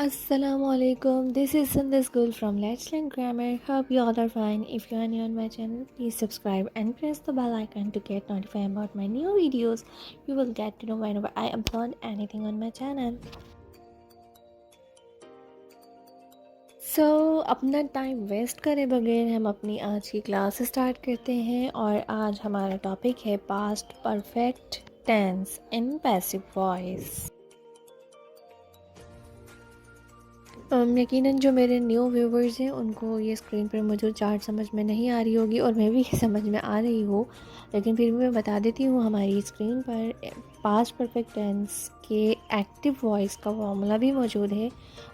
Assalamualaikum. This is Sandhya School from Let's Learn Grammar. Hope you all are fine. If you are new on my channel, please subscribe and press the bell icon to get notified about my new videos. You will get to know whenever I upload anything on my channel. अपना time waste करे बगैर हम अपनी आज की class start करते हैं और आज हमारा टॉपिक है past perfect tense in passive voice. यकीनन जो मेरे न्यू व्यूवर्स हैं उनको ये स्क्रीन पर मौजूद चार्ट समझ में नहीं आ रही होगी और मैं भी समझ में आ रही हूँ, लेकिन फिर भी मैं बता देती हूँ। हमारी स्क्रीन पर पास्ट परफेक्ट टेंस के एक्टिव वॉइस का फार्मूला भी मौजूद है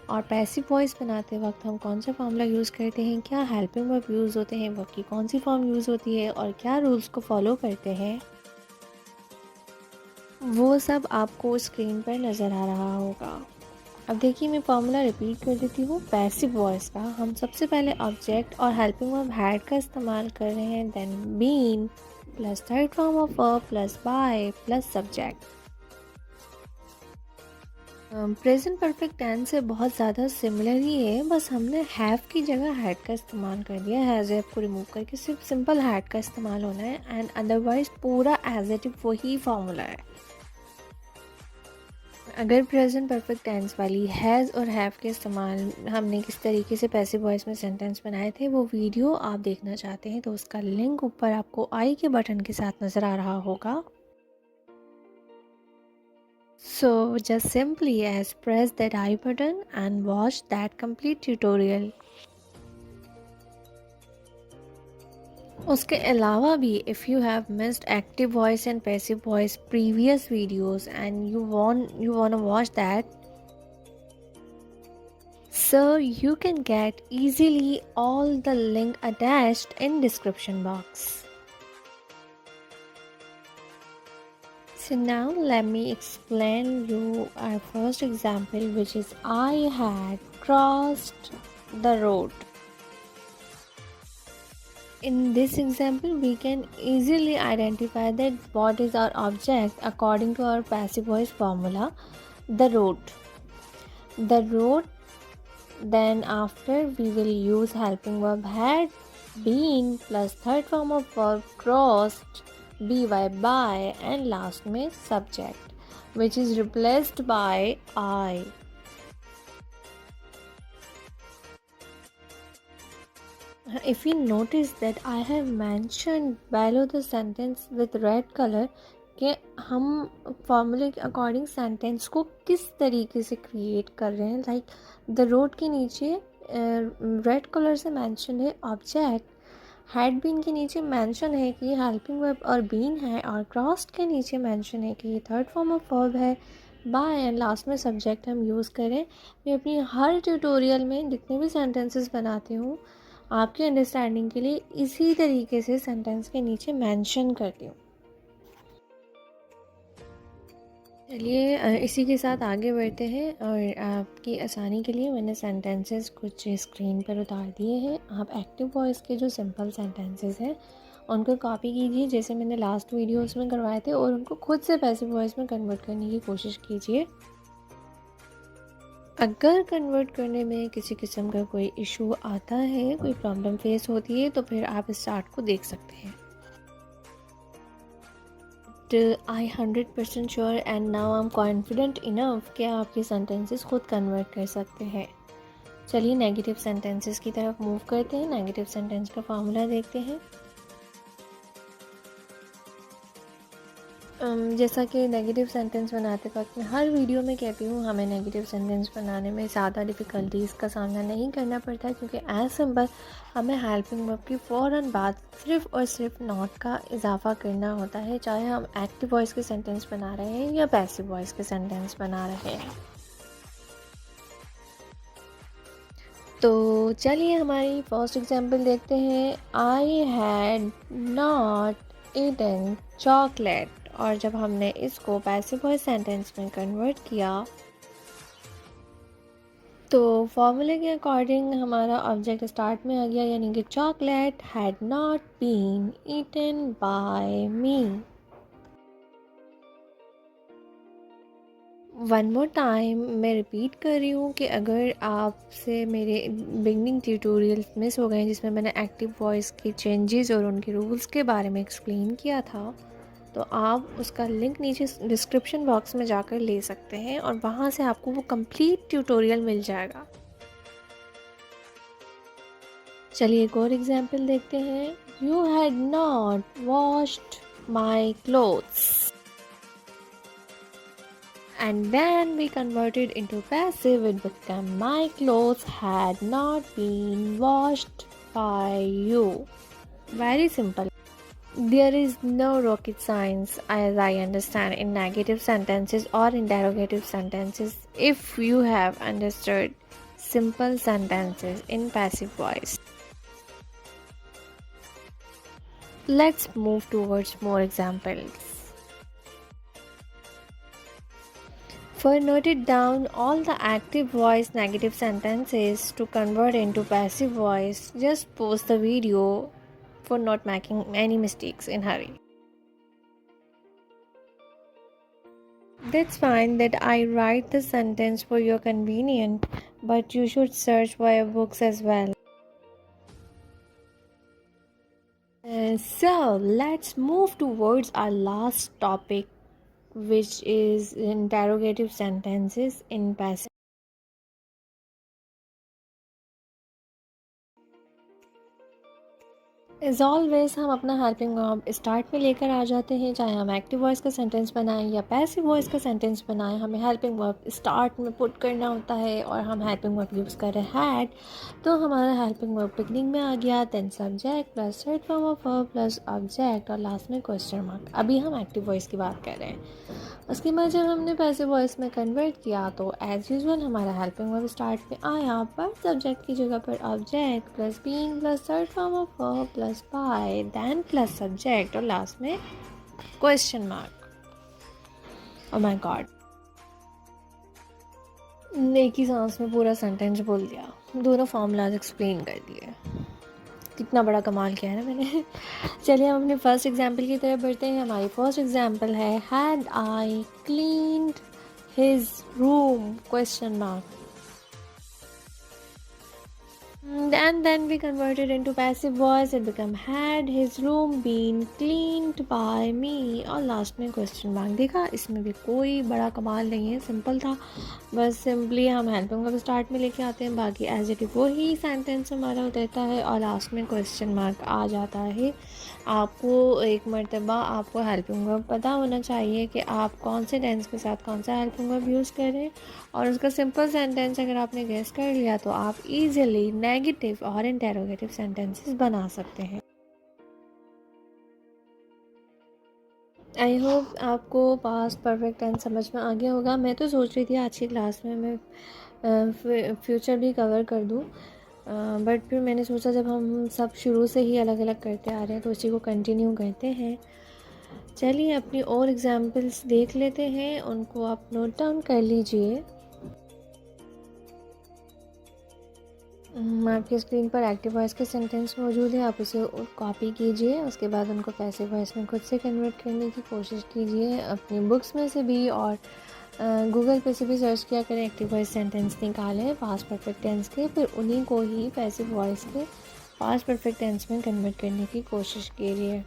और पैसिव वॉइस बनाते वक्त हम कौन सा फार्मूला यूज़ करते हैं, क्या हेल्पिंग वर्ब यूज़ होते हैं, वर्ब की कौन सी फॉर्म यूज़ होती है और क्या रूल्स को फॉलो करते हैं, वो सब आपको स्क्रीन पर नज़र आ रहा होगा। अब देखिए, मैं फॉर्मूला रिपीट कर देती हूँ। पैसिव वॉइस का हम सबसे पहले ऑब्जेक्ट और हेल्पिंग वर्ब हैड का इस्तेमाल कर रहे हैं, then been plus third form of verb plus by plus subject. Present perfect tense से बहुत ज़्यादा सिमिलर ही है, बस हमने हैव की जगह हैड का इस्तेमाल कर दिया। हैज़ हैव को रिमूव करके सिर्फ सिंपल हैड का इस्तेमाल होना है एंड अदरवाइज पूरा एज इट इज वही फॉर्मूला है। अगर प्रेजेंट परफेक्ट टेंस वाली हैज़ और हैव के इस्तेमाल हमने किस तरीके से पैसिव वॉइस में सेंटेंस बनाए थे, वो वीडियो आप देखना चाहते हैं तो उसका लिंक ऊपर आपको आई के बटन के साथ नज़र आ रहा होगा। So just simply press that I button and watch that complete tutorial. उसके अलावा भी if you have missed active voice and passive voice previous videos and you want watch that, so you can get easily all the link attached in description box. So now let me explain you our first example, which is I had crossed the road. In this example, we can easily identify that what is our object according to our passive voice formula, the road. The road, then after we will use helping verb had, been plus third form of verb crossed, by and last में subject, which is replaced by I. If you notice that I have mentioned below the sentence with red color कि हम फॉर्मूले के according sentence को किस तरीके से create कर रहे हैं। लाइक द रोड के नीचे रेड कलर से मेंशन है ऑब्जेक्ट, हैड बीन के नीचे मेंशन है कि ये हेल्पिंग वर्ब और बीन है, और क्रॉस्ड के नीचे मेंशन है कि ये थर्ड फॉर्म ऑफ वर्ब है, बाय एंड लास्ट में सब्जेक्ट हम यूज़ करें। मैं अपनी हर ट्यूटोरियल में जितने भी सेंटेंसेस बनाती हूँ आपके अंडरस्टैंडिंग के लिए इसी तरीके से सेंटेंस के नीचे मेंशन करती हूँ। चलिए इसी के साथ आगे बढ़ते हैं और आपकी आसानी के लिए मैंने सेंटेंसेस कुछ स्क्रीन पर उतार दिए हैं। आप एक्टिव वॉइस के जो सिंपल सेंटेंसेस हैं उनको कॉपी कीजिए जैसे मैंने लास्ट वीडियोस में करवाए थे, और उनको खुद से पैसिव वॉइस में कन्वर्ट करने की कोशिश कीजिए। अगर कन्वर्ट करने में किसी किस्म का कोई इशू आता है, कोई प्रॉब्लम फेस होती है, तो फिर आप इस चार्ट को देख सकते हैं। आई 100% sure and now I am confident enough कि आप ये सेंटेंसेस खुद कन्वर्ट कर सकते हैं। चलिए नेगेटिव सेंटेंसेस की तरफ मूव करते हैं। नेगेटिव सेंटेंस का फार्मूला देखते हैं। जैसा कि नेगेटिव सेंटेंस बनाते वक्त मैं हर वीडियो में कहती हूँ, हमें नेगेटिव सेंटेंस बनाने में ज़्यादा डिफ़िकल्टीज़ का सामना नहीं करना पड़ता, क्योंकि एज सिंपल हमें हेल्पिंग वर्ब की फ़ौरन बाद सिर्फ और सिर्फ नॉट का इजाफा करना होता है, चाहे हम एक्टिव वॉइस के सेंटेंस बना रहे हैं या पैसिव वॉइस के सेंटेंस बना रहे हैं। तो चलिए हमारी फर्स्ट एग्जाम्पल देखते हैं। I had not eaten chocolate, और जब हमने इसको पैसिव वॉइस सेंटेंस में कन्वर्ट किया तो फॉर्मूले के अकॉर्डिंग हमारा ऑब्जेक्ट स्टार्ट में आ गया, यानी कि chocolate had not been eaten by me. One more time मैं रिपीट कर रही हूँ कि अगर आपसे मेरे बिगनिंग ट्यूटोरियल मिस हो गए जिसमें मैंने एक्टिव वॉइस के चेंजेस और उनके रूल्स के बारे में एक्सप्लेन किया था, तो आप उसका लिंक नीचे डिस्क्रिप्शन बॉक्स में जाकर ले सकते हैं और वहाँ से आपको वो कंप्लीट ट्यूटोरियल मिल जाएगा। चलिए एक और एग्जाम्पल देखते हैं। You had not washed my clothes, and then we converted into passive. It became my clothes had not been washed by you. Very simple. There is no rocket science as I understand in negative sentences or interrogative sentences if you have understood simple sentences in passive voice. Let's move towards more examples. For noted down all the active voice negative sentences to convert into passive voice, just pause the video for not making any mistakes in hurry. That's fine that I write the sentence for your convenience, but you should search via books as well. So let's move towards our last topic, which is interrogative sentences in passive. As always हम अपना helping verb start में लेकर आ जाते हैं, चाहे हम active voice का sentence बनाएं या पैसिव वॉइस का सेंटेंस बनाएं, हमें हेल्पिंग वर्ब स्टार्ट में पुट करना होता है और हम हेल्पिंग वर्ब यूज़ कर रहे हैं हैड, तो हमारा हेल्पिंग वर्ब बिगनिंग में आ गया, then subject plus third form of verb plus object और लास्ट में क्वेश्चन मार्क। अभी हम एक्टिव वॉइस की बात कर रहे हैं। उसके बाद जब हमने पैसिव वॉइस में कन्वर्ट किया तो एज़ यूजुअल हमारा हेल्पिंग वर्ब स्टार्ट में आया, पर सब्जेक्ट की जगह पर object plus being plus third form of verb plus by then plus subject और लास्ट में question mark. Oh my god, एक ही सांस में पूरा सेंटेंस बोल दिया, दोनों फॉर्मूलाज एक्सप्लेन कर दिए। कितना बड़ा कमाल किया है ना मैंने। चलिए हम अपने फर्स्ट एग्जाम्पल की तरफ बढ़ते हैं। हमारी फर्स्ट एग्जाम्पल है had I cleaned his room question mark, and then we converted into passive voice. It became had his room been cleaned by me और लास्ट में क्वेश्चन मार्क। देखा, इसमें भी कोई बड़ा कमाल नहीं है, सिंपल था। बस सिंपली हम हेल्पिंग वर्ब स्टार्ट में लेके आते हैं, बाकी एज इट इज वही सेंटेंस हमारा उतरता है और लास्ट में क्वेश्चन मार्क आ जाता है। आपको एक मर्तबा आपको हेल्पिंग वर्ब पता होना चाहिए कि आप कौन से टेंस के साथ कौन सा हेल्पिंग वर्ब यूज़ करें, और उसका सिंपल सेंटेंस अगर आपने गेस कर लिया तो आप इजीली नेगेटिव और इंटेरोगेटिव सेंटेंसेस बना सकते हैं। आई होप आपको पास्ट परफेक्ट टेंस समझ में आ गया होगा। मैं तो सोच रही थी आज की क्लास में मैं फ्यूचर भी कवर कर दूँ, बट फिर मैंने सोचा जब हम सब शुरू से ही अलग अलग करते आ रहे हैं तो उसी को कंटिन्यू करते हैं। चलिए अपनी और एग्जाम्पल्स देख लेते हैं, उनको आप नोट डाउन कर लीजिए। आपकी स्क्रीन पर एक्टिव वॉइस के सेंटेंस मौजूद है, आप उसे कॉपी कीजिए, उसके बाद उनको पैसिव वॉइस में खुद से कन्वर्ट करने की कोशिश कीजिए अपनी बुक्स में से भी, और गूगल पे से भी सर्च किया करें, एक्टिव वॉइस सेंटेंस निकालें पास्ट परफेक्ट टेंस के, फिर उन्हीं को ही पैसिव वॉइस के पास्ट परफेक्ट टेंस में कन्वर्ट करने की कोशिश कीजिए।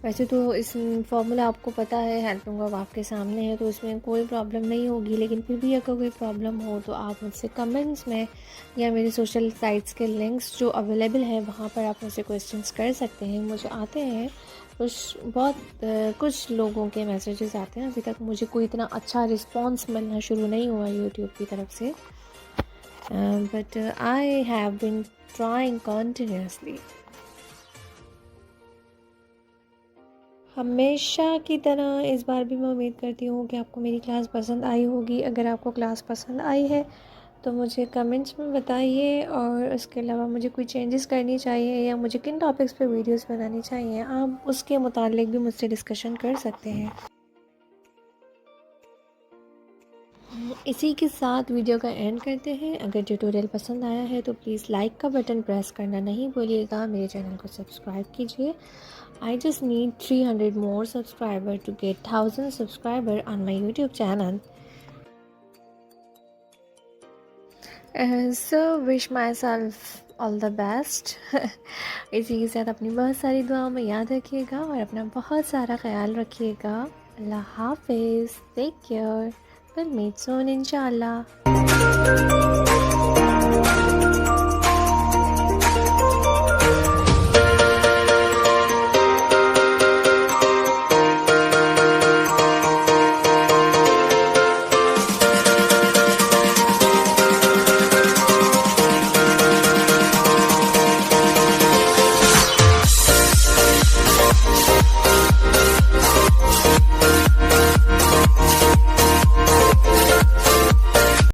वैसे तो इस फॉर्मूला आपको पता है, हेल्पिंग वर्ब आपके सामने है, तो इसमें कोई प्रॉब्लम नहीं होगी, लेकिन फिर भी अगर कोई प्रॉब्लम हो तो आप मुझसे कमेंट्स में या मेरे सोशल साइट्स के लिंक्स जो अवेलेबल हैं वहाँ पर आप मुझसे क्वेश्चंस कर सकते हैं। मुझे आते हैं कुछ लोगों के मैसेजेस आते हैं, अभी तक मुझे कोई इतना अच्छा रिस्पॉन्स मिलना शुरू नहीं हुआ यूट्यूब की तरफ से, but I have been trying continuously. हमेशा की तरह इस बार भी मैं उम्मीद करती हूँ कि आपको मेरी क्लास पसंद आई होगी। अगर आपको क्लास पसंद आई है तो मुझे कमेंट्स में बताइए, और उसके अलावा मुझे कोई चेंजेस करनी चाहिए या मुझे किन टॉपिक्स पे वीडियोस बनानी चाहिए, आप उसके मुतालिक भी मुझसे डिस्कशन कर सकते हैं। इसी के साथ वीडियो का एंड करते हैं। अगर ट्यूटोरियल पसंद आया है तो प्लीज़ लाइक का बटन प्रेस करना नहीं भूलिएगा, मेरे चैनल को सब्सक्राइब कीजिए। I just need 300 more subscribers to get 1000 subscribers on my YouTube channel. So wish my self all the best. इसी के साथ अपनी बहुत सारी दुआओं में याद रखिएगा और अपना बहुत सारा ख्याल रखिएगा। अल्लाह हाफिज़, take care, will meet soon इंशाल्लाह।